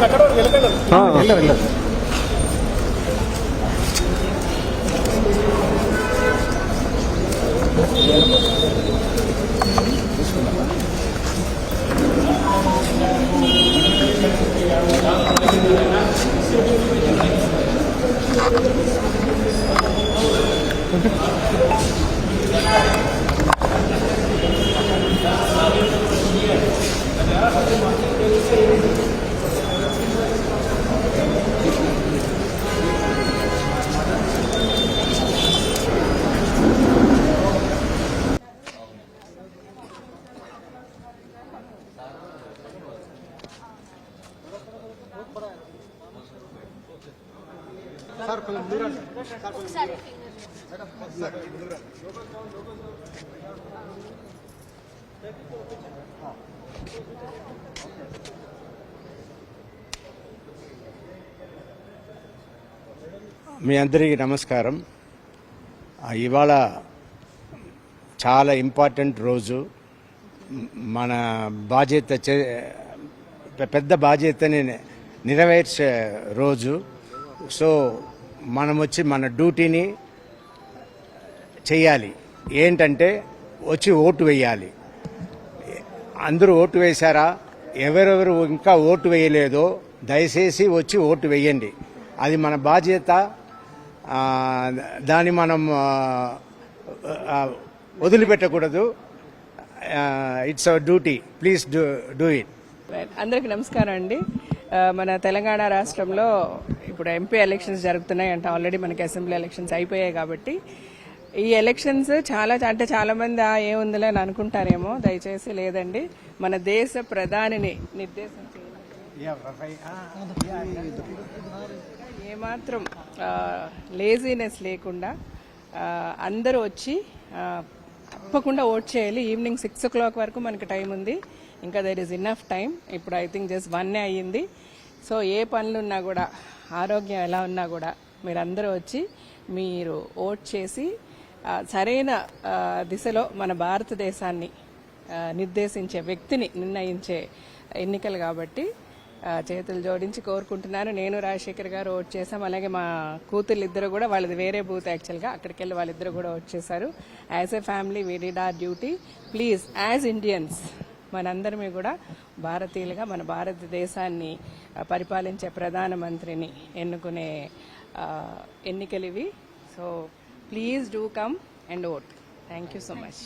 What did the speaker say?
మీ అందరికీ నమస్కారం. ఇవాళ చాలా ఇంపార్టెంట్ రోజు. మన బాధ్యత పెద్ద బాధ్యతని నెరవేర్చే రోజు. సో మనం వచ్చి మన డ్యూటీని చేయాలి. ఏంటంటే వచ్చి ఓటు వేయాలి. అందరూ ఓటు వేశారా? ఎవరెవరు ఇంకా ఓటు వేయలేదో దయచేసి వచ్చి ఓటు వేయండి. అది మన బాధ్యత. దాన్ని మనం వదిలిపెట్టకూడదు. It's our duty. Please do it. అందరికి నమస్కారం అండి. మన తెలంగాణ రాష్ట్రంలో ఇప్పుడు ఎంపీ ఎలక్షన్స్ జరుగుతున్నాయి అంటే ఆల్రెడీ మనకి అసెంబ్లీ ఎలక్షన్స్ అయిపోయాయి. కాబట్టి ఈ ఎలక్షన్స్ చాలా మంది ఏముందిలే అని అనుకుంటారేమో. దయచేసి లేదండి, మన దేశ ప్రధానిని నిర్దేశించి ఏమాత్రం లేజీనెస్ లేకుండా అందరూ వచ్చి తప్పకుండా ఓట్ చేయాలి. ఈవినింగ్ 6 o'clock వరకు మనకి టైం ఉంది. ఇంకా దెర్ ఈజ్ ఇన్నఫ్ టైం. ఇప్పుడు ఐ థింక్ జస్ట్ 1 అయ్యింది. సో ఏ పనులున్నా కూడా, ఆరోగ్యం ఎలా ఉన్నా కూడా మీరందరూ వచ్చి మీరు ఓట్ చేసి సరైన దిశలో మన భారతదేశాన్ని నిర్దేశించే వ్యక్తిని నిర్ణయించే ఎన్నికలు కాబట్టి చేతులు జోడించి కోరుకుంటున్నాను. నేను రాజశేఖర్ గారు ఓట్ చేశాం. అలాగే మా కూతుర్లు ఇద్దరు కూడా, వాళ్ళది వేరే బూత్ యాక్చువల్గా, అక్కడికి వెళ్ళి వాళ్ళిద్దరు కూడా ఓట్ చేశారు. As a family we did our duty. Please as Indians మనందరమీ కూడా భారతీయులుగా మన భారతదేశాన్ని పరిపాలించే ప్రధానమంత్రిని ఎన్నుకునే ఎన్నికలు ఇవి. So please do come and vote. Thank you so much.